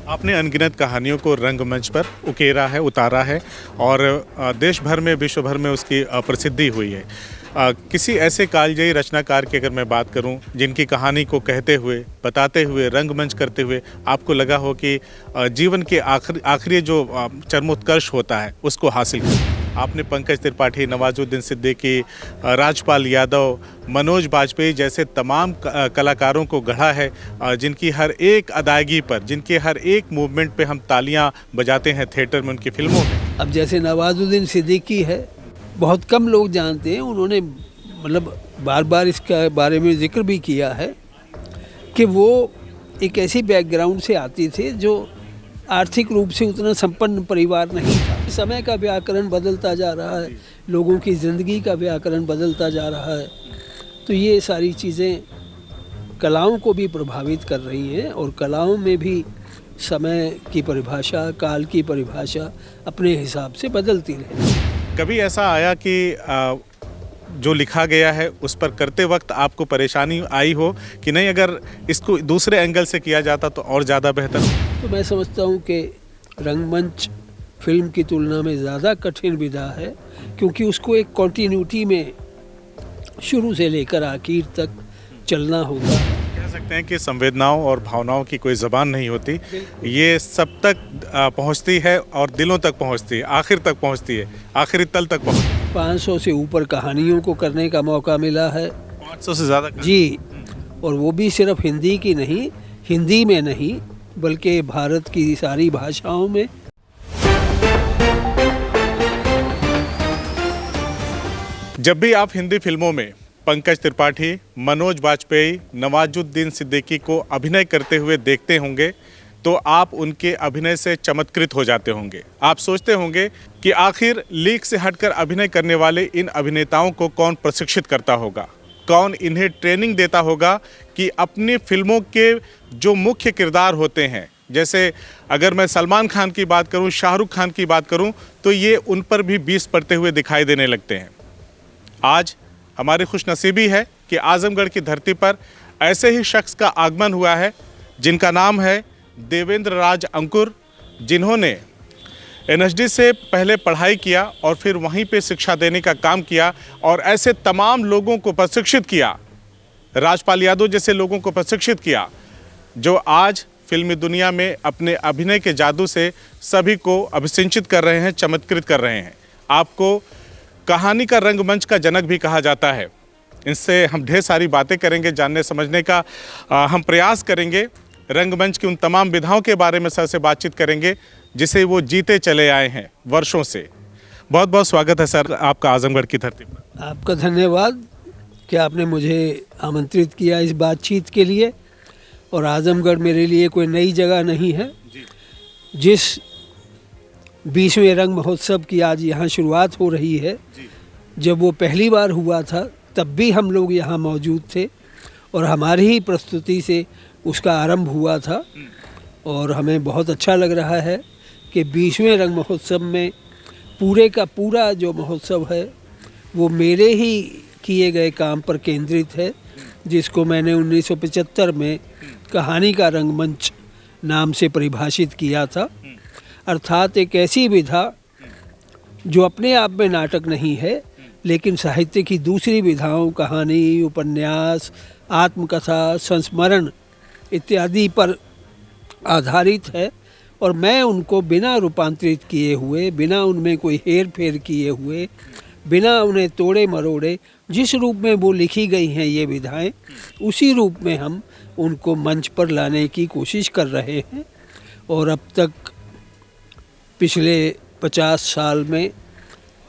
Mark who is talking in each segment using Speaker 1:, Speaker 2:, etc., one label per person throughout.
Speaker 1: आपने अनगिनत कहानियों को रंगमंच पर उकेरा है, उतारा है और देश भर में, विश्व भर में उसकी प्रसिद्धि हुई है। किसी ऐसे कालजयी रचनाकार की अगर मैं बात करूं, जिनकी कहानी को कहते हुए, बताते हुए, रंगमंच करते हुए आपको लगा हो कि जीवन के आखिरी जो चरमोत्कर्ष होता है, उसको हासिल किया। आपने पंकज त्रिपाठी, नवाजुद्दीन सिद्दीकी, राजपाल यादव, मनोज बाजपेयी जैसे तमाम कलाकारों को गढ़ा है, जिनकी हर एक अदायगी पर, जिनके हर एक मूवमेंट पे हम तालियां बजाते हैं थिएटर में, उनकी फिल्मों में।
Speaker 2: अब जैसे नवाजुद्दीन सिद्दीकी है, बहुत कम लोग जानते हैं। उन्होंने मतलब बार बार इसके बारे में जिक्र भी किया है कि वो एक ऐसी बैकग्राउंड से आती थे जो आर्थिक रूप से उतना संपन्न परिवार नहीं था। समय का व्याकरण बदलता जा रहा है, लोगों की ज़िंदगी का व्याकरण बदलता जा रहा है, तो ये सारी चीज़ें कलाओं को भी प्रभावित कर रही हैं और कलाओं में भी समय की परिभाषा, काल की परिभाषा अपने हिसाब से बदलती रहे।
Speaker 1: कभी ऐसा आया कि जो लिखा गया है उस पर करते वक्त आपको परेशानी आई हो कि नहीं, अगर इसको दूसरे एंगल से किया जाता तो और ज़्यादा बेहतर?
Speaker 2: तो मैं समझता हूँ कि रंगमंच फिल्म की तुलना में ज़्यादा कठिन विधा है, क्योंकि उसको एक कॉन्टिन्यूटी में शुरू से लेकर आखिर तक चलना होगा।
Speaker 1: कह सकते हैं कि संवेदनाओं और भावनाओं की कोई ज़बान नहीं होती, ये सब तक पहुंचती है और दिलों तक पहुंचती है, आखिर तक पहुंचती है, आखिरी तल तक पहुंचती है।
Speaker 2: 500 से ऊपर कहानियों को करने का मौका मिला है।
Speaker 1: 500 से ज़्यादा
Speaker 2: जी, और वो भी सिर्फ हिंदी की नहीं, हिंदी में नहीं बल्कि भारत की सारी भाषाओं में।
Speaker 1: जब भी आप हिंदी फिल्मों में पंकज त्रिपाठी, मनोज बाजपेयी, नवाजुद्दीन सिद्दीकी को अभिनय करते हुए देखते होंगे तो आप उनके अभिनय से चमत्कृत हो जाते होंगे। आप सोचते होंगे कि आखिर लीक से हटकर अभिनय करने वाले इन अभिनेताओं को कौन प्रशिक्षित करता होगा, कौन इन्हें ट्रेनिंग देता होगा कि अपनी फिल्मों के जो मुख्य किरदार होते हैं, जैसे अगर मैं सलमान खान की बात करूं, शाहरुख खान की बात करूं, तो ये उन पर भी 20 पड़ते हुए दिखाई देने लगते हैं। आज हमारी खुशनसीबी है कि आजमगढ़ की धरती पर ऐसे ही शख्स का आगमन हुआ है, जिनका नाम है देवेंद्र राज अंकुर, जिन्होंने एनएसडी से पहले पढ़ाई किया और फिर वहीं पे शिक्षा देने का काम किया और ऐसे तमाम लोगों को प्रशिक्षित किया, राजपाल यादव जैसे लोगों को प्रशिक्षित किया, जो आज फिल्मी दुनिया में अपने अभिनय के जादू से सभी को अभिसिंचित कर रहे हैं, चमत्कृत कर रहे हैं। आपको कहानी का रंगमंच का जनक भी कहा जाता है। इनसे हम ढेर सारी बातें करेंगे, जानने समझने का हम प्रयास करेंगे। रंगमंच की उन तमाम विधाओं के बारे में सर से बातचीत करेंगे जिसे वो जीते चले आए हैं वर्षों से। बहुत बहुत स्वागत है सर आपका आजमगढ़ की धरती पर।
Speaker 2: आपका धन्यवाद कि आपने मुझे आमंत्रित किया इस बातचीत के लिए। और आजमगढ़ मेरे लिए कोई नई जगह नहीं है। जिस 20वें रंग महोत्सव की आज यहाँ शुरुआत हो रही है, जब वो पहली बार हुआ था तब भी हम लोग यहाँ मौजूद थे और हमारी ही प्रस्तुति से उसका आरंभ हुआ था। और हमें बहुत अच्छा लग रहा है कि 20वें रंग महोत्सव में पूरे का पूरा जो महोत्सव है वो मेरे ही किए गए काम पर केंद्रित है, जिसको मैंने 1975 में कहानी का रंगमंच नाम से परिभाषित किया था। अर्थात एक ऐसी विधा जो अपने आप में नाटक नहीं है, लेकिन साहित्य की दूसरी विधाओं, कहानी, उपन्यास, आत्मकथा, संस्मरण इत्यादि पर आधारित है। और मैं उनको बिना रूपांतरित किए हुए, बिना उनमें कोई हेर फेर किए हुए, बिना उन्हें तोड़े मरोड़े, जिस रूप में वो लिखी गई हैं ये विधाएं, उसी रूप में हम उनको मंच पर लाने की कोशिश कर रहे हैं। और अब तक पिछले 50 साल में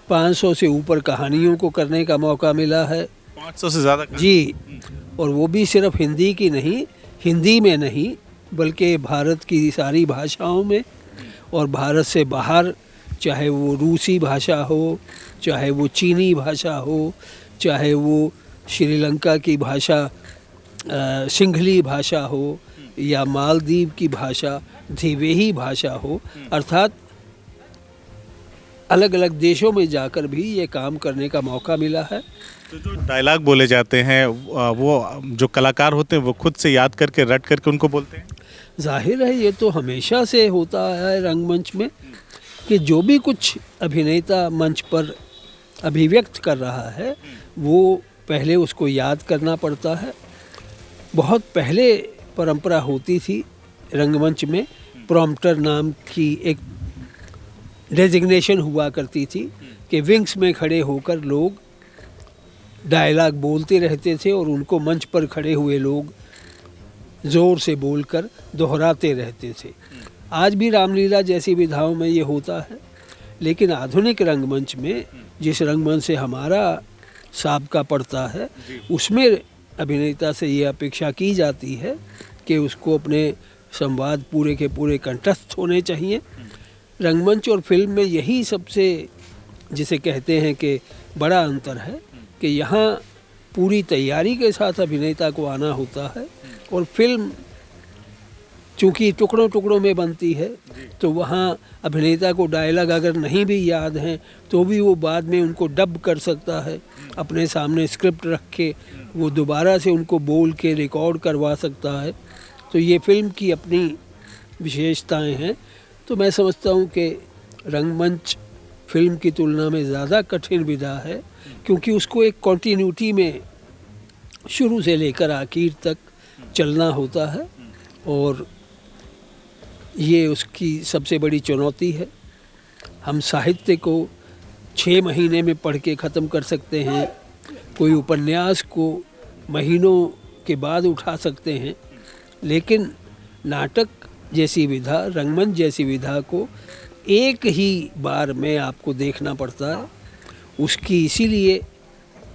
Speaker 2: 500 से ऊपर कहानियों को करने का मौका मिला है।
Speaker 1: 500 से ज़्यादा?
Speaker 2: जी, और वो भी सिर्फ हिंदी की नहीं, हिंदी में नहीं बल्कि भारत की सारी भाषाओं में। और भारत से बाहर, चाहे वो रूसी भाषा हो, चाहे वो चीनी भाषा हो, चाहे वो श्रीलंका की भाषा सिंघली भाषा हो, या मालदीव की भाषा धिवेही भाषा हो, अर्थात अलग अलग देशों में जाकर भी ये काम करने का मौका मिला है।
Speaker 1: तो जो डायलॉग बोले जाते हैं वो जो कलाकार होते हैं वो खुद से याद करके रट करके उनको बोलते हैं।
Speaker 2: जाहिर है ये तो हमेशा से होता है रंगमंच में कि जो भी कुछ अभिनेता मंच पर अभिव्यक्त कर रहा है वो पहले उसको याद करना पड़ता है। बहुत पहले परंपरा होती थी रंगमंच में, प्रॉम्प्टर नाम की एक डेजिग्नेशन हुआ करती थी कि विंग्स में खड़े होकर लोग डायलॉग बोलते रहते थे और उनको मंच पर खड़े हुए लोग ज़ोर से बोलकर दोहराते रहते थे। आज भी रामलीला जैसी विधाओं में ये होता है, लेकिन आधुनिक रंगमंच में जिस रंगमंच से हमारा साबका पड़ता है उसमें अभिनेता से ये अपेक्षा की जाती है कि उसको अपने संवाद पूरे के पूरे कंठस्थ होने चाहिए। रंगमंच और फिल्म में यही सबसे जिसे कहते हैं कि बड़ा अंतर है कि यहाँ पूरी तैयारी के साथ अभिनेता को आना होता है और फिल्म चूँकि टुकड़ों टुकड़ों में बनती है तो वहाँ अभिनेता को डायलॉग अगर नहीं भी याद हैं तो भी वो बाद में उनको डब कर सकता है, अपने सामने स्क्रिप्ट रख के वो दोबारा से उनको बोल के रिकॉर्ड करवा सकता है। तो ये फिल्म की अपनी विशेषताएं हैं। तो मैं समझता हूँ कि रंगमंच फिल्म की तुलना में ज़्यादा कठिन विधा है क्योंकि उसको एक कॉन्टीन्यूटी में शुरू से लेकर आखिर तक चलना होता है और ये उसकी सबसे बड़ी चुनौती है। हम साहित्य को 6 महीने में पढ़ के ख़त्म कर सकते हैं, कोई उपन्यास को महीनों के बाद उठा सकते हैं, लेकिन नाटक जैसी विधा, रंगमंच जैसी विधा को एक ही बार में आपको देखना पड़ता है। उसकी इसीलिए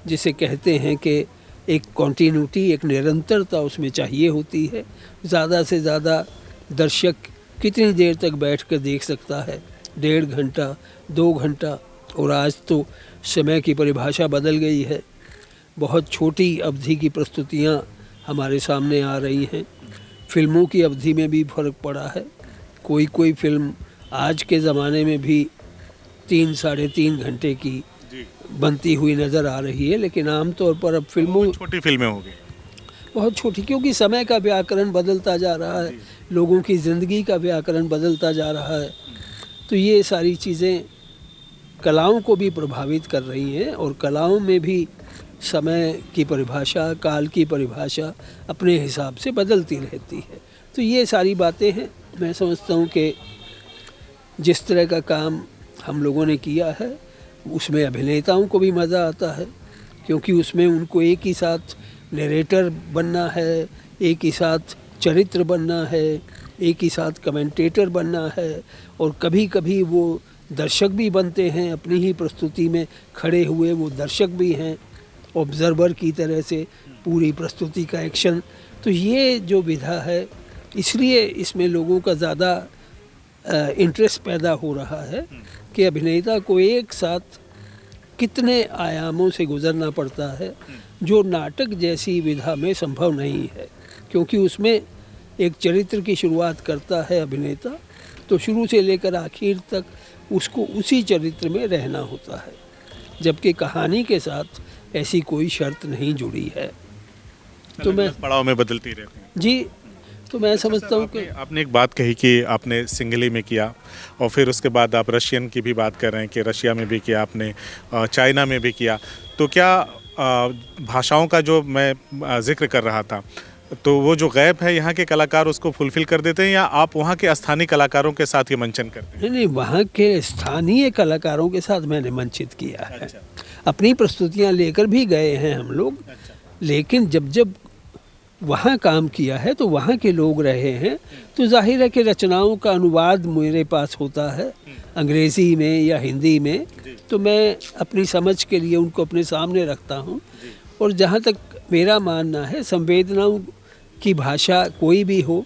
Speaker 2: जिसे कहते हैं कि एक कॉन्टीन्यूटी, एक निरंतरता उसमें चाहिए होती है। ज़्यादा से ज़्यादा दर्शक कितनी देर तक बैठ कर देख सकता है, 1.5 घंटा 2 घंटा। और आज तो समय की परिभाषा बदल गई है, बहुत छोटी अवधि की प्रस्तुतियाँ हमारे सामने आ रही हैं। फिल्मों की अवधि में भी फर्क पड़ा है। कोई फिल्म आज के ज़माने में भी 3 साढ़े 3 घंटे की बनती हुई नज़र आ रही है, लेकिन आमतौर पर अब फिल्मों
Speaker 1: छोटी फिल्में हो गई,
Speaker 2: बहुत छोटी, क्योंकि समय का व्याकरण बदलता जा रहा है, लोगों की ज़िंदगी का व्याकरण बदलता जा रहा है। तो ये सारी चीज़ें कलाओं को भी प्रभावित कर रही हैं और कलाओं में भी समय की परिभाषा, काल की परिभाषा अपने हिसाब से बदलती रहती है। तो ये सारी बातें हैं। मैं समझता हूँ कि जिस तरह का काम हम लोगों ने किया है उसमें अभिनेताओं को भी मज़ा आता है, क्योंकि उसमें उनको एक ही साथ नरेटर बनना है, एक ही साथ चरित्र बनना है, एक ही साथ कमेंटेटर बनना है और कभी कभी वो दर्शक भी बनते हैं, अपनी ही प्रस्तुति में खड़े हुए वो दर्शक भी हैं, ऑब्जर्वर की तरह से पूरी प्रस्तुति का एक्शन। तो ये जो विधा है, इसलिए इसमें लोगों का ज़्यादा इंटरेस्ट पैदा हो रहा है कि अभिनेता को एक साथ कितने आयामों से गुजरना पड़ता है, जो नाटक जैसी विधा में संभव नहीं है। क्योंकि उसमें एक चरित्र की शुरुआत करता है अभिनेता, तो शुरू से लेकर आखिर तक उसको उसी चरित्र में रहना होता है, जबकि कहानी के साथ ऐसी कोई शर्त नहीं जुड़ी है। तो मैं
Speaker 1: पड़ाव में बदलती रहती है
Speaker 2: जी, तो मैं समझता हूँ कि
Speaker 1: आपने एक बात कही कि आपने सिंगली में किया और फिर उसके बाद आप रशियन की भी बात कर रहे हैं कि रशिया में भी किया आपने, चाइना में भी किया। तो क्या भाषाओं का जो मैं जिक्र कर रहा था, तो वो जो गैप है यहाँ के कलाकार उसको फुलफिल कर देते हैं या आप वहाँ के स्थानीय कलाकारों के साथ ये मंचन करते हैं?
Speaker 2: नहीं, वहाँ के स्थानीय कलाकारों के साथ मैंने मंचित किया है। अपनी प्रस्तुतियाँ लेकर भी गए हैं हम लोग। लेकिन जब वहाँ काम किया है तो वहाँ के लोग रहे हैं, तो जाहिर है कि रचनाओं का अनुवाद मेरे पास होता है अंग्रेज़ी में या हिंदी में, तो मैं अपनी समझ के लिए उनको अपने सामने रखता हूँ। और जहाँ तक मेरा मानना है, संवेदनाओं की भाषा कोई भी हो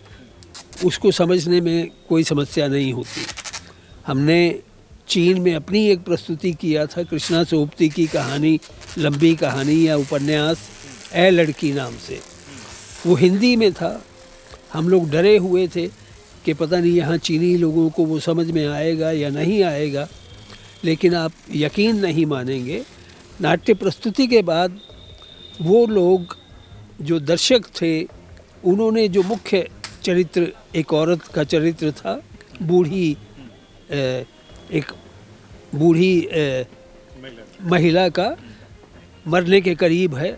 Speaker 2: उसको समझने में कोई समस्या नहीं होती। हमने चीन में अपनी एक प्रस्तुति किया था, कृष्णा सोबती की कहानी, लंबी कहानी या उपन्यास ए लड़की नाम से। वो हिंदी में था। हम लोग डरे हुए थे कि पता नहीं यहाँ चीनी लोगों को वो समझ में आएगा या नहीं आएगा, लेकिन आप यकीन नहीं मानेंगे, नाट्य प्रस्तुति के बाद वो लोग जो दर्शक थे, उन्होंने जो मुख्य चरित्र, एक औरत का चरित्र था, बूढ़ी एक बूढ़ी महिला का मरने के करीब है,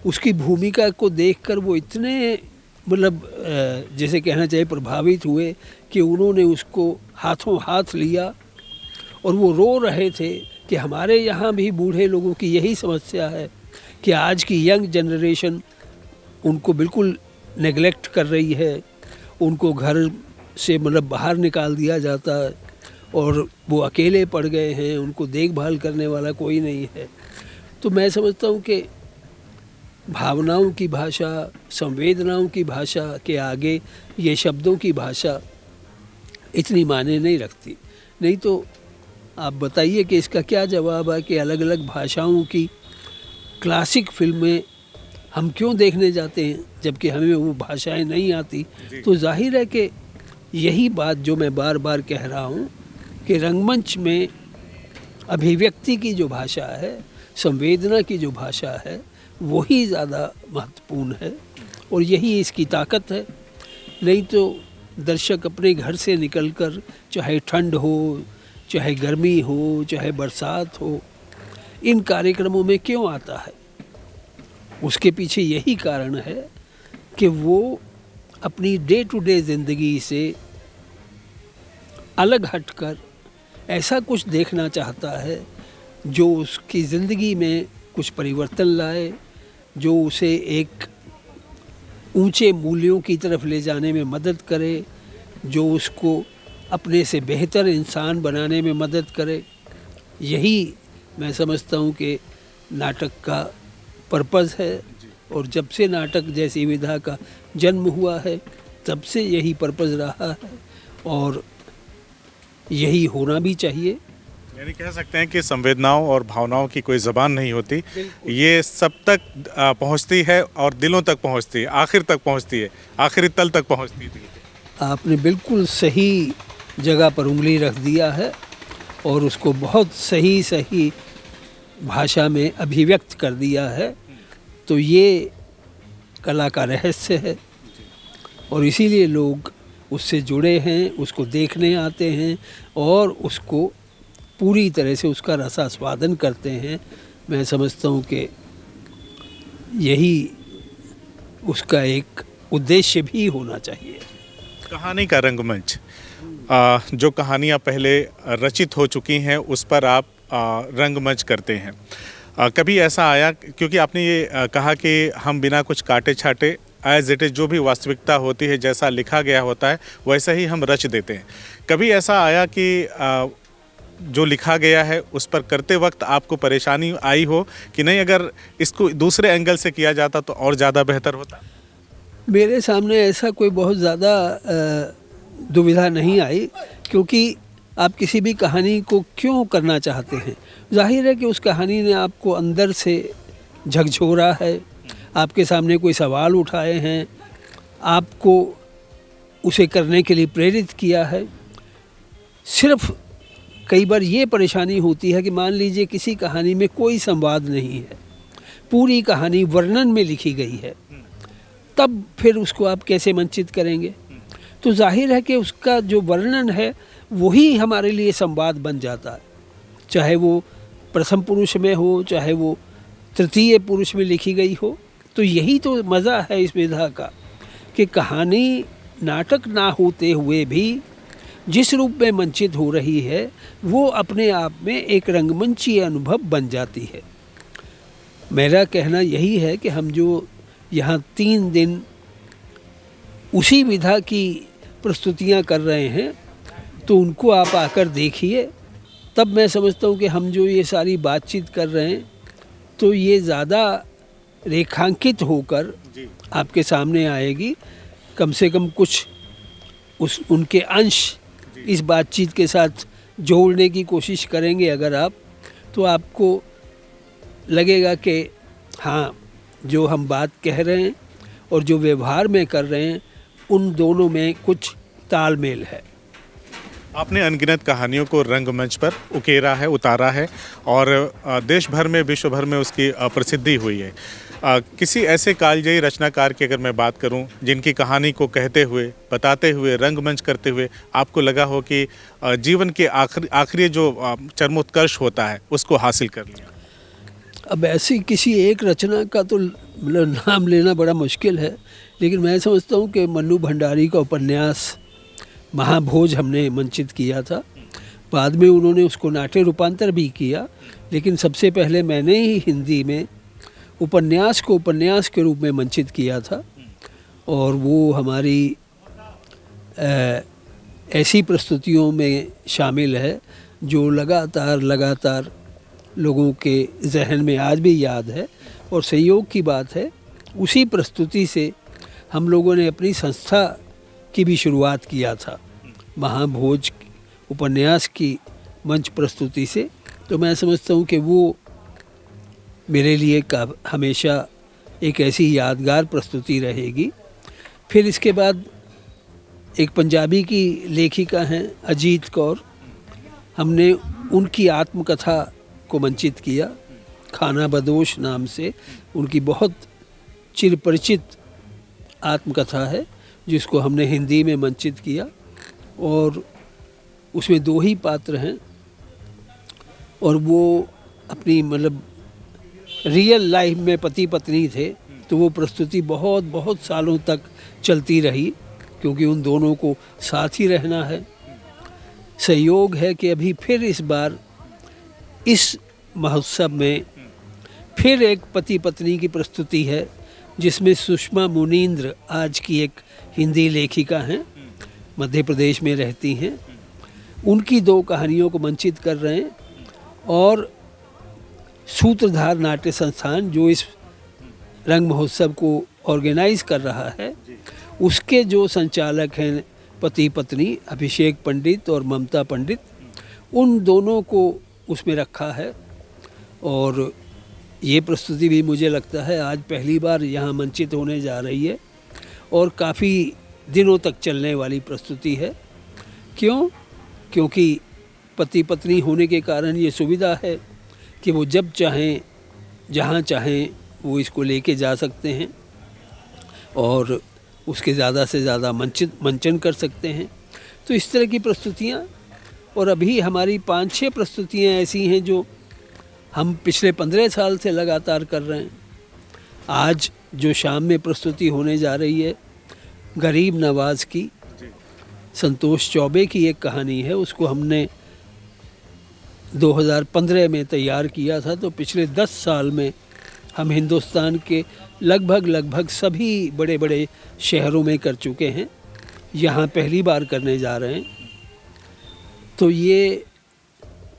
Speaker 2: उसकी भूमिका को देखकर वो इतने मतलब जैसे कहना चाहिए प्रभावित हुए कि उन्होंने उसको हाथों हाथ लिया और वो रो रहे थे कि हमारे यहाँ भी बूढ़े लोगों की यही समस्या है कि आज की यंग जनरेशन उनको बिल्कुल नेगलेक्ट कर रही है, उनको घर से मतलब बाहर निकाल दिया जाता है और वो अकेले पड़ गए हैं, उनको देखभाल करने वाला कोई नहीं है। तो मैं समझता हूँ कि भावनाओं की भाषा, संवेदनाओं की भाषा के आगे ये शब्दों की भाषा इतनी मायने नहीं रखती। नहीं तो आप बताइए कि इसका क्या जवाब है कि अलग अलग भाषाओं की क्लासिक फिल्में हम क्यों देखने जाते हैं जबकि हमें वो भाषाएं नहीं आती। तो जाहिर है कि यही बात जो मैं बार बार कह रहा हूँ कि रंगमंच में अभिव्यक्ति की जो भाषा है, संवेदना की जो भाषा है, वही ज़्यादा महत्वपूर्ण है और यही इसकी ताकत है। नहीं तो दर्शक अपने घर से निकलकर, चाहे ठंड हो, चाहे गर्मी हो, चाहे बरसात हो, इन कार्यक्रमों में क्यों आता है? उसके पीछे यही कारण है कि वो अपनी डे टू डे ज़िंदगी से अलग हटकर ऐसा कुछ देखना चाहता है जो उसकी ज़िंदगी में कुछ परिवर्तन लाए, जो उसे एक ऊंचे मूल्यों की तरफ ले जाने में मदद करे, जो उसको अपने से बेहतर इंसान बनाने में मदद करे। यही मैं समझता हूँ कि नाटक का पर्पज़ है और जब से नाटक जैसी विधा का जन्म हुआ है तब से यही पर्पज़ रहा है और यही होना भी चाहिए।
Speaker 1: यानी कह सकते हैं कि संवेदनाओं और भावनाओं की कोई ज़बान नहीं होती, ये सब तक पहुंचती है और दिलों तक पहुंचती है, आखिर तक पहुंचती है, आखिरी तल तक पहुंचती है।
Speaker 2: आपने बिल्कुल सही जगह पर उंगली रख दिया है और उसको बहुत सही भाषा में अभिव्यक्त कर दिया है। तो ये कला का रहस्य है और इसीलिए लोग उससे जुड़े हैं, उसको देखने आते हैं और उसको पूरी तरह से उसका रसास्वादन करते हैं। मैं समझता हूँ कि यही उसका एक उद्देश्य भी होना चाहिए।
Speaker 1: कहानी का रंगमंच, जो कहानियाँ पहले रचित हो चुकी हैं उस पर आप रंगमंच करते हैं। कभी ऐसा आया, क्योंकि आपने ये कहा कि हम बिना कुछ काटे छाटे एज इट इज़ जो भी वास्तविकता होती है, जैसा लिखा गया होता है वैसा ही हम रच देते हैं। कभी ऐसा आया कि जो लिखा गया है उस पर करते वक्त आपको परेशानी आई हो कि नहीं, अगर इसको दूसरे एंगल से किया जाता तो और ज़्यादा बेहतर होता?
Speaker 2: मेरे सामने ऐसा कोई बहुत ज़्यादा दुविधा नहीं आई, क्योंकि आप किसी भी कहानी को क्यों करना चाहते हैं, जाहिर है कि उस कहानी ने आपको अंदर से झकझोरा है, आपके सामने कोई सवाल उठाए हैं, आपको उसे करने के लिए प्रेरित किया है। सिर्फ कई बार ये परेशानी होती है कि मान लीजिए किसी कहानी में कोई संवाद नहीं है, पूरी कहानी वर्णन में लिखी गई है, तब फिर उसको आप कैसे मंचित करेंगे? तो जाहिर है कि उसका जो वर्णन है वही हमारे लिए संवाद बन जाता है, चाहे वो प्रथम पुरुष में हो, चाहे वो तृतीय पुरुष में लिखी गई हो। तो यही तो मज़ा है इस विधा का कि कहानी नाटक ना होते हुए भी जिस रूप में मंचित हो रही है वो अपने आप में एक रंगमंचीय अनुभव बन जाती है। मेरा कहना यही है कि हम जो यहाँ 3 दिन उसी विधा की प्रस्तुतियाँ कर रहे हैं तो उनको आप आकर देखिए, तब मैं समझता हूँ कि हम जो ये सारी बातचीत कर रहे हैं तो ये ज़्यादा रेखांकित होकर आपके सामने आएगी। कम से कम कुछ उनके अंश इस बातचीत के साथ जोड़ने की कोशिश करेंगे अगर आप, तो आपको लगेगा कि हाँ, जो हम बात कह रहे हैं और जो व्यवहार में कर रहे हैं उन दोनों में कुछ तालमेल है।
Speaker 1: आपने अनगिनत कहानियों को रंगमंच पर उकेरा है, उतारा है और देश भर में, विश्व भर में उसकी प्रसिद्धि हुई है। किसी ऐसे कालजयी रचनाकार की अगर मैं बात करूं, जिनकी कहानी को कहते हुए, बताते हुए, रंगमंच करते हुए आपको लगा हो कि जीवन के आखिरी जो चरमोत्कर्ष होता है उसको हासिल कर लिया?
Speaker 2: अब ऐसी किसी एक रचना का तो मतलब नाम लेना बड़ा मुश्किल है, लेकिन मैं समझता हूँ कि मन्नू भंडारी का उपन्यास महाभोज हमने मंचित किया था। बाद में उन्होंने उसको नाट्य रूपांतर भी किया, लेकिन सबसे पहले मैंने ही हिंदी में उपन्यास को उपन्यास के रूप में मंचित किया था। और वो हमारी ऐसी प्रस्तुतियों में शामिल है जो लगातार लोगों के जहन में आज भी याद है। और संयोग की बात है, उसी प्रस्तुति से हम लोगों ने अपनी संस्था की भी शुरुआत किया था, महाभोज उपन्यास की मंच प्रस्तुति से। तो मैं समझता हूँ कि वो मेरे लिए हमेशा एक ऐसी यादगार प्रस्तुति रहेगी। फिर इसके बाद एक पंजाबी की लेखिका हैं अजीत कौर, हमने उनकी आत्मकथा को मंचित किया, खाना बदोश नाम से। उनकी बहुत चिरपरिचित आत्मकथा है जिसको हमने हिंदी में मंचित किया, और उसमें 2 ही पात्र हैं और वो अपनी मतलब रियल लाइफ में पति पत्नी थे। तो वो प्रस्तुति बहुत सालों तक चलती रही, क्योंकि उन दोनों को साथ ही रहना है। संयोग है कि अभी फिर इस बार इस महोत्सव में फिर एक पति पत्नी की प्रस्तुति है, जिसमें सुषमा मुनींद्र आज की एक हिंदी लेखिका हैं, मध्य प्रदेश में रहती हैं। उनकी 2 कहानियों को मंचित कर रहे हैं। और सूत्रधार नाट्य संस्थान जो इस रंग महोत्सव को ऑर्गेनाइज कर रहा है, उसके जो संचालक हैं पति पत्नी अभिषेक पंडित और ममता पंडित, उन दोनों को उसमें रखा है। और ये प्रस्तुति भी मुझे लगता है आज पहली बार यहाँ मंचित होने जा रही है और काफ़ी दिनों तक चलने वाली प्रस्तुति है। क्यों? क्योंकि पति पत्नी होने के कारण ये सुविधा है कि वो जब चाहें, जहाँ चाहें वो इसको लेके जा सकते हैं और उसके ज़्यादा से ज़्यादा मंचन कर सकते हैं। तो इस तरह की प्रस्तुतियाँ, और अभी हमारी 5-6 प्रस्तुतियाँ ऐसी हैं जो हम पिछले 15 साल से लगातार कर रहे हैं। आज जो शाम में प्रस्तुति होने जा रही है गरीब नवाज की, संतोष चौबे की एक कहानी है, उसको हमने 2015 में तैयार किया था। तो पिछले 10 साल में हम हिंदुस्तान के लगभग सभी बड़े बड़े शहरों में कर चुके हैं, यहाँ पहली बार करने जा रहे हैं। तो ये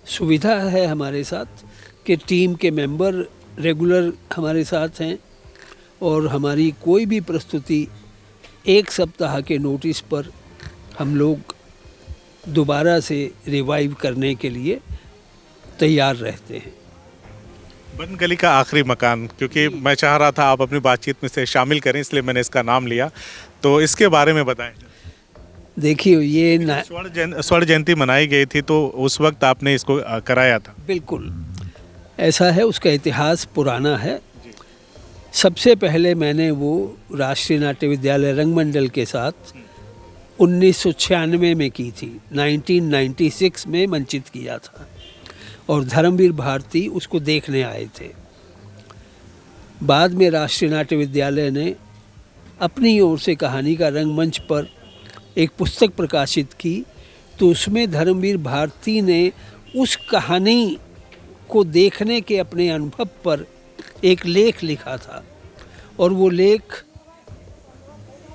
Speaker 2: सुविधा है हमारे साथ कि टीम के मेंबर रेगुलर हमारे साथ हैं, और हमारी कोई भी प्रस्तुति 1 सप्ताह के नोटिस पर हम लोग दोबारा से रिवाइव करने के लिए तैयार रहते हैं।
Speaker 1: बनगली का आखिरी मकान, क्योंकि मैं चाह रहा था आप अपनी बातचीत में से शामिल करें, इसलिए मैंने इसका नाम लिया, तो इसके बारे में बताएं।
Speaker 2: देखिए, ये
Speaker 1: स्वर्ण जयंती मनाई गई थी, तो उस वक्त आपने इसको कराया था।
Speaker 2: बिल्कुल ऐसा है, उसका इतिहास पुराना है। सबसे पहले मैंने वो राष्ट्रीय नाट्य विद्यालय रंगमंडल के साथ 1996 में की थी, 1996 में मंचित किया था, और धर्मवीर भारती उसको देखने आए थे। बाद में राष्ट्रीय नाट्य विद्यालय ने अपनी ओर से कहानी का रंगमंच पर एक पुस्तक प्रकाशित की, तो उसमें धर्मवीर भारती ने उस कहानी को देखने के अपने अनुभव पर एक लेख लिखा था। और वो लेख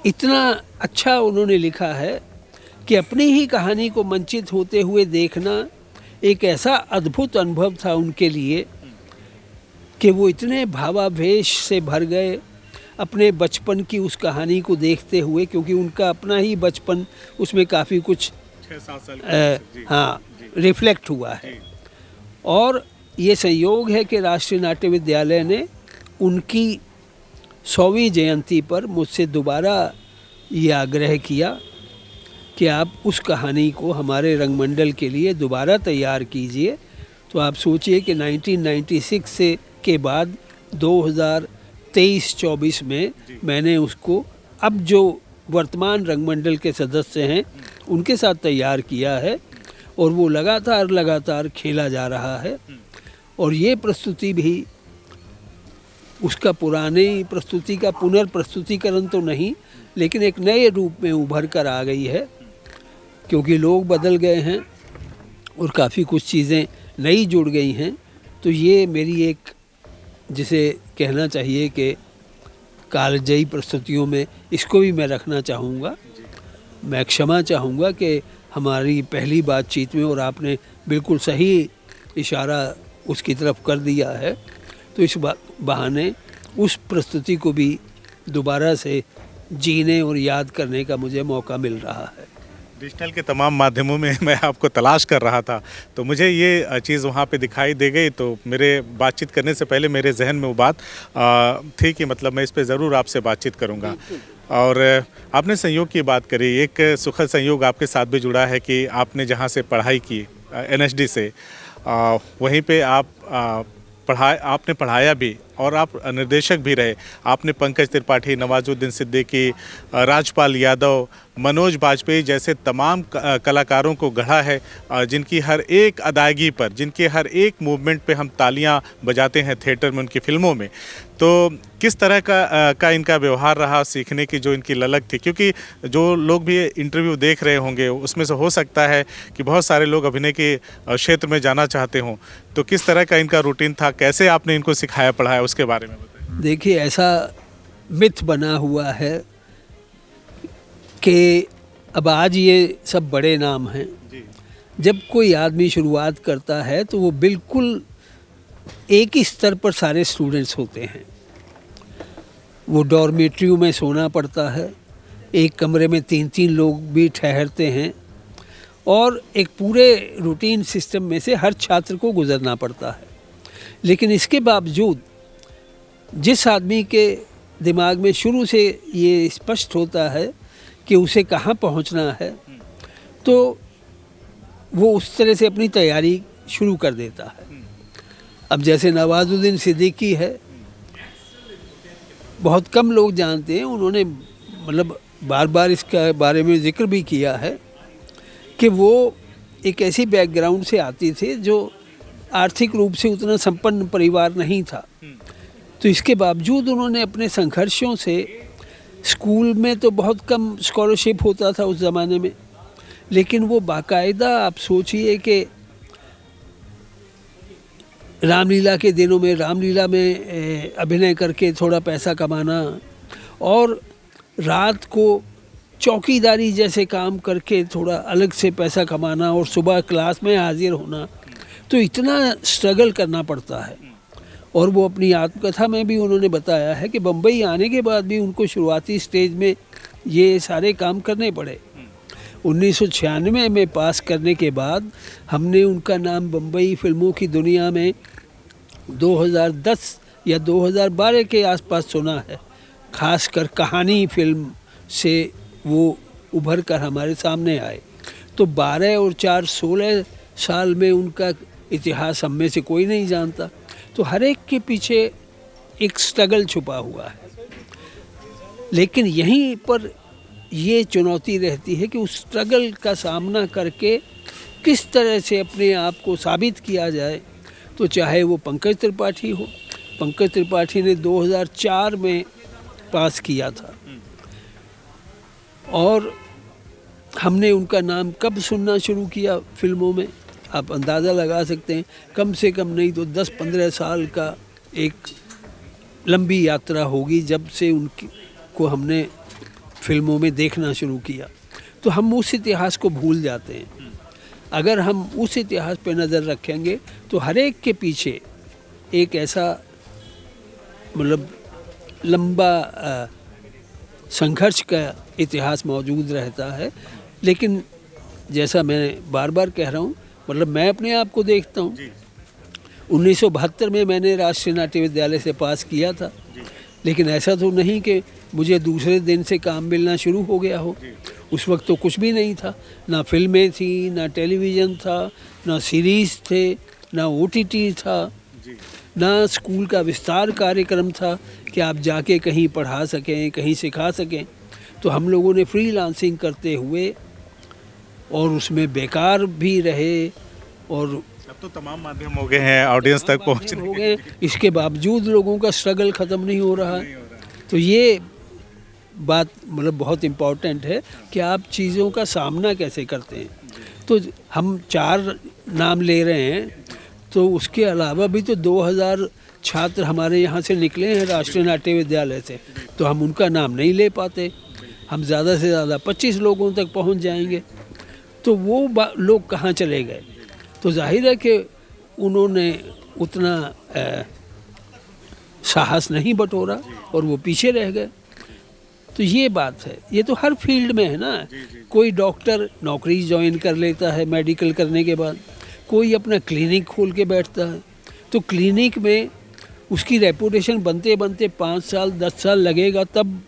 Speaker 2: इतना अच्छा उन्होंने लिखा है कि अपनी ही कहानी को मंचित होते हुए देखना एक ऐसा अद्भुत अनुभव था उनके लिए कि वो इतने भावावेश से भर गए अपने बचपन की उस कहानी को देखते हुए, क्योंकि उनका अपना ही बचपन उसमें काफ़ी कुछ
Speaker 1: 6-7 साल
Speaker 2: रिफ्लेक्ट हुआ है। और ये संयोग है कि राष्ट्रीय नाट्य विद्यालय ने उनकी 100वीं जयंती पर मुझसे दोबारा ये आग्रह किया कि आप उस कहानी को हमारे रंगमंडल के लिए दोबारा तैयार कीजिए। तो आप सोचिए कि 1996 से के बाद 2023-24 में मैंने उसको अब जो वर्तमान रंगमंडल के सदस्य हैं उनके साथ तैयार किया है और वो लगातार खेला जा रहा है। और ये प्रस्तुति भी उसका पुराने प्रस्तुति का पुनर्प्रस्तुतिकरण तो नहीं, लेकिन एक नए रूप में उभर कर आ गई है, क्योंकि लोग बदल गए हैं और काफ़ी कुछ चीज़ें नई जुड़ गई हैं। तो ये मेरी एक, जिसे कहना चाहिए कि कालजयी प्रस्तुतियों में इसको भी मैं रखना चाहूँगा। मैं क्षमा चाहूँगा कि हमारी पहली बातचीत में और आपने बिल्कुल सही इशारा उसकी तरफ कर दिया है, तो इस बहाने उस प्रस्तुति को भी दोबारा से जीने और याद करने का मुझे मौका मिल रहा है।
Speaker 1: डिजिटल के तमाम माध्यमों में मैं आपको तलाश कर रहा था, तो मुझे ये चीज़ वहाँ पे दिखाई दे गई। तो मेरे बातचीत करने से पहले मेरे जहन में वो बात थी कि मतलब मैं इस पे ज़रूर आपसे बातचीत करूँगा। और आपने संयोग की बात करी, एक सुखद संयोग आपके साथ भी जुड़ा है कि आपने जहाँ से पढ़ाई की NSD से, वहीं पे आपने पढ़ाया भी और आप निर्देशक भी रहे। आपने पंकज त्रिपाठी, नवाजुद्दीन सिद्दीकी, राजपाल यादव, मनोज बाजपेयी जैसे तमाम कलाकारों को गढ़ा है, जिनकी हर एक अदायगी पर, जिनके हर एक मूवमेंट पे हम तालियां बजाते हैं थिएटर में, उनकी फिल्मों में। तो किस तरह का इनका व्यवहार रहा, सीखने की जो इनकी ललक थी? क्योंकि जो लोग भी इंटरव्यू देख रहे होंगे उसमें से हो सकता है कि बहुत सारे लोग अभिनय के क्षेत्र में जाना चाहते हों, तो किस तरह का इनका रूटीन था, कैसे आपने इनको सिखाया पढ़ाया, उसके बारे में बताइए।
Speaker 2: देखिए, ऐसा मिथ बना हुआ है कि अब आज ये सब बड़े नाम हैं। जब कोई आदमी शुरुआत करता है तो वो बिल्कुल एक ही स्तर पर सारे स्टूडेंट्स होते हैं। वो डॉर्मेट्रियों में सोना पड़ता है, एक कमरे में 3-3 लोग भी ठहरते हैं और एक पूरे रूटीन सिस्टम में से हर छात्र को गुजरना पड़ता है। लेकिन इसके बावजूद जिस आदमी के दिमाग में शुरू से ये स्पष्ट होता है कि उसे कहाँ पहुँचना है, तो वो उस तरह से अपनी तैयारी शुरू कर देता है। अब जैसे नवाजुद्दीन सिद्दीकी है, बहुत कम लोग जानते हैं, उन्होंने मतलब बार बार इसका बारे में जिक्र भी किया है कि वो एक ऐसी बैकग्राउंड से आती थे जो आर्थिक रूप से उतना संपन्न परिवार नहीं था। तो इसके बावजूद उन्होंने अपने संघर्षों से, स्कूल में तो बहुत कम स्कॉलरशिप होता था उस ज़माने में, लेकिन वो बाकायदा, आप सोचिए कि रामलीला के दिनों में रामलीला में अभिनय करके थोड़ा पैसा कमाना और रात को चौकीदारी जैसे काम करके थोड़ा अलग से पैसा कमाना और सुबह क्लास में हाजिर होना, तो इतना स्ट्रगल करना पड़ता है। और वो अपनी आत्मकथा में भी उन्होंने बताया है कि बम्बई आने के बाद भी उनको शुरुआती स्टेज में ये सारे काम करने पड़े। 1996 में पास करने के बाद हमने उनका नाम बम्बई फिल्मों की दुनिया में 2010 या 2012 के आसपास सुना है। खासकर कहानी फिल्म से वो उभर कर हमारे सामने आए। तो 12 और 4 16 साल में उनका इतिहास हम में से कोई नहीं जानता। तो हर एक के पीछे एक स्ट्रगल छुपा हुआ है, लेकिन यहीं पर ये चुनौती रहती है कि उस स्ट्रगल का सामना करके किस तरह से अपने आप को साबित किया जाए। तो चाहे वो पंकज त्रिपाठी हो, पंकज त्रिपाठी ने 2004 में पास किया था और हमने उनका नाम कब सुनना शुरू किया फिल्मों में, आप अंदाज़ा लगा सकते हैं। कम से कम नहीं तो 10-15 साल का एक लंबी यात्रा होगी जब से उनकी को हमने फिल्मों में देखना शुरू किया। तो हम उस इतिहास को भूल जाते हैं। अगर हम उस इतिहास पे नज़र रखेंगे तो हर एक के पीछे एक ऐसा मतलब लंबा संघर्ष का इतिहास मौजूद रहता है। लेकिन जैसा मैं बार बार कह रहा हूँ, मतलब मैं अपने आप को देखता हूँ, 1972 में मैंने राष्ट्रीय नाट्य विद्यालय से पास किया था, लेकिन ऐसा तो नहीं कि मुझे दूसरे दिन से काम मिलना शुरू हो गया हो। उस वक्त तो कुछ भी नहीं था, ना फिल्में थी, ना टेलीविज़न था, ना सीरीज़ थे, ना ओटीटी था, ना स्कूल का विस्तार कार्यक्रम था कि आप जाके कहीं पढ़ा सकें, कहीं सिखा सकें। तो हम लोगों ने फ्रीलांसिंग करते हुए और उसमें बेकार भी रहे, और
Speaker 1: अब तो तमाम माध्यम हो गए हैं ऑडियंस तक पहुंचने
Speaker 2: हो
Speaker 1: के।
Speaker 2: गए, इसके बावजूद लोगों का स्ट्रगल ख़त्म नहीं हो रहा है। तो ये बात मतलब बहुत इम्पॉर्टेंट है कि आप चीज़ों का सामना कैसे करते हैं। तो हम 4 नाम ले रहे हैं, तो उसके अलावा भी तो 2000 छात्र हमारे यहाँ से निकले हैं राष्ट्रीय नाट्य विद्यालय से, तो हम उनका नाम नहीं ले पाते। हम ज़्यादा से ज़्यादा 25 लोगों तक पहुँच जाएंगे, तो वो लोग कहाँ चले गए। तो जाहिर है कि उन्होंने उतना साहस नहीं बटोरा और वो पीछे रह गए। तो ये बात है, ये तो हर फील्ड में है ना। कोई डॉक्टर नौकरी ज्वाइन कर लेता है मेडिकल करने के बाद, कोई अपना क्लिनिक खोल के बैठता है, तो क्लिनिक में उसकी रेपुटेशन बनते बनते 5 साल 10 साल लगेगा, तब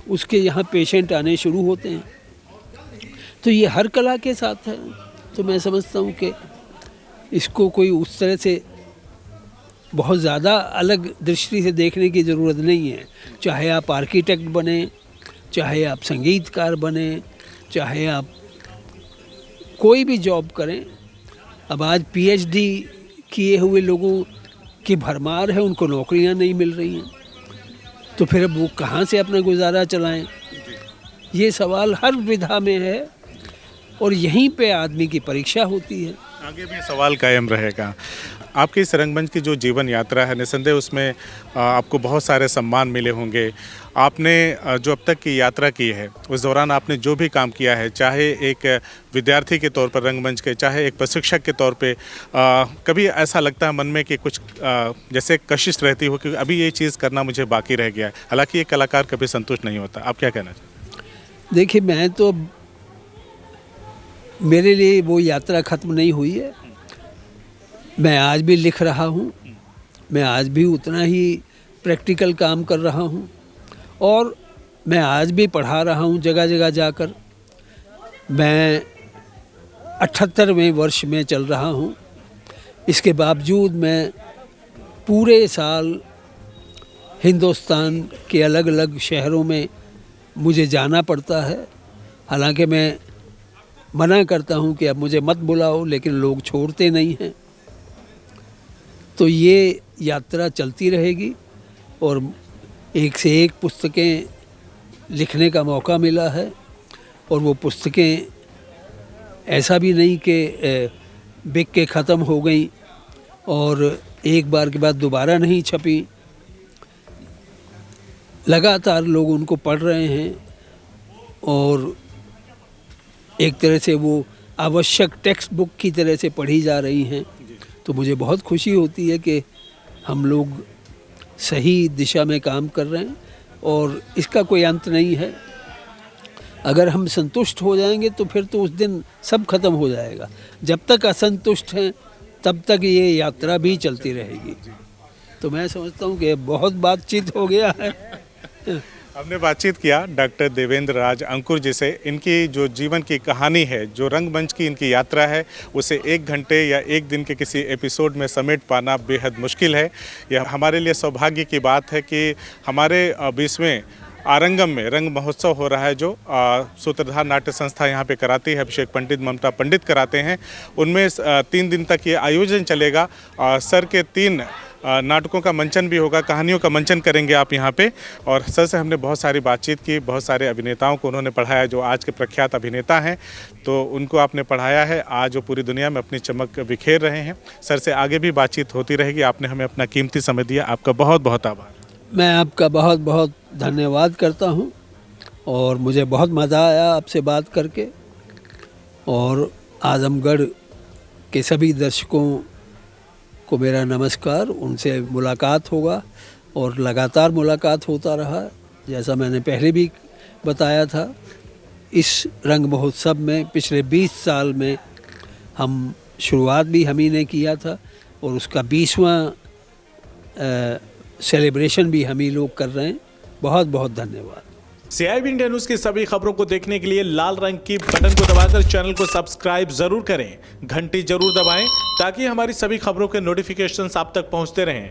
Speaker 2: उसके यहाँ पेशेंट आने शुरू होते हैं। तो ये हर कला के साथ है। तो मैं समझता हूँ कि इसको कोई उस तरह से बहुत ज़्यादा अलग दृष्टि से देखने की ज़रूरत नहीं है। चाहे आप आर्किटेक्ट बने, चाहे आप संगीतकार बने, चाहे आप कोई भी जॉब करें। अब आज पीएचडी किए हुए लोगों की भरमार है, उनको नौकरियां नहीं मिल रही हैं, तो फिर अब वो कहाँ से अपना गुजारा चलाएं। ये सवाल हर विधा में है और यहीं पे आदमी की परीक्षा होती है।
Speaker 1: आगे भी सवाल कायम रहेगा। आपकी इस रंगमंच की जो जीवन यात्रा है, निसंदेह उसमें आपको बहुत सारे सम्मान मिले होंगे। आपने जो अब तक की यात्रा की है, उस दौरान आपने जो भी काम किया है, चाहे एक विद्यार्थी के तौर पर रंगमंच के, चाहे एक प्रशिक्षक के तौर पे, कभी ऐसा लगता है मन में कि कुछ जैसे कशिश रहती हो कि अभी ये चीज़ करना मुझे बाकी रह गया है? हालांकि एक कलाकार कभी संतुष्ट नहीं होता। आप क्या कहना चाहते?
Speaker 2: देखिए, मैं तो, मेरे लिए वो यात्रा ख़त्म नहीं हुई है। मैं आज भी लिख रहा हूँ, मैं आज भी उतना ही प्रैक्टिकल काम कर रहा हूँ, और मैं आज भी पढ़ा रहा हूँ जगह जगह जाकर। मैं 78वें वर्ष में चल रहा हूँ। इसके बावजूद मैं पूरे साल हिंदुस्तान के अलग अलग शहरों में मुझे जाना पड़ता है। हालांकि मैं मना करता हूँ कि अब मुझे मत बुलाओ, लेकिन लोग छोड़ते नहीं हैं। तो ये यात्रा चलती रहेगी और एक से एक पुस्तकें लिखने का मौका मिला है, और वो पुस्तकें ऐसा भी नहीं कि बिक के ख़त्म हो गई और एक बार के बाद दोबारा नहीं छपी। लगातार लोग उनको पढ़ रहे हैं और एक तरह से वो आवश्यक टेक्स्ट बुक की तरह से पढ़ी जा रही हैं। तो मुझे बहुत खुशी होती है कि हम लोग सही दिशा में काम कर रहे हैं और इसका कोई अंत नहीं है। अगर हम संतुष्ट हो जाएंगे तो फिर तो उस दिन सब खत्म हो जाएगा। जब तक असंतुष्ट हैं तब तक ये यात्रा भी चलती रहेगी। तो मैं समझता हूँ कि बहुत बातचीत हो गया है।
Speaker 1: हमने बातचीत किया डॉक्टर देवेंद्र राज अंकुर जी से। इनकी जो जीवन की कहानी है, जो रंगमंच की इनकी यात्रा है, उसे 1 घंटे या 1 दिन के किसी एपिसोड में समेट पाना बेहद मुश्किल है। यह हमारे लिए सौभाग्य की बात है कि हमारे 20वें आरंगम में रंग महोत्सव हो रहा है, जो सूत्रधार नाट्य संस्था यहाँ पे कराती है, अभिषेक पंडित ममता पंडित कराते हैं। उनमें 3 दिन तक ये आयोजन चलेगा। सर के 3 नाटकों का मंचन भी होगा, कहानियों का मंचन करेंगे आप यहाँ पे। और सर से हमने बहुत सारी बातचीत की, बहुत सारे अभिनेताओं को उन्होंने पढ़ाया जो आज के प्रख्यात अभिनेता हैं, तो उनको आपने पढ़ाया है, आज वो पूरी दुनिया में अपनी चमक बिखेर रहे हैं। सर से आगे भी बातचीत होती रहेगी। आपने हमें अपना कीमती समय दिया, आपका बहुत बहुत आभार।
Speaker 2: मैं आपका बहुत बहुत धन्यवाद करता हूँ और मुझे बहुत मज़ा आया आपसे बात करके। और आजमगढ़ के सभी दर्शकों को मेरा नमस्कार। उनसे मुलाकात होगा और लगातार मुलाकात होता रहा। जैसा मैंने पहले भी बताया था, इस रंग महोत्सव में पिछले 20 साल में हम शुरुआत भी हम ही ने किया था और उसका 20वां सेलिब्रेशन भी हम ही लोग कर रहे हैं। बहुत बहुत धन्यवाद।
Speaker 1: CIB इंडिया न्यूज की सभी खबरों को देखने के लिए लाल रंग की बटन को दबाकर चैनल को सब्सक्राइब जरूर करें, घंटी जरूर दबाएं ताकि हमारी सभी खबरों के नोटिफिकेशंस आप तक पहुंचते रहें।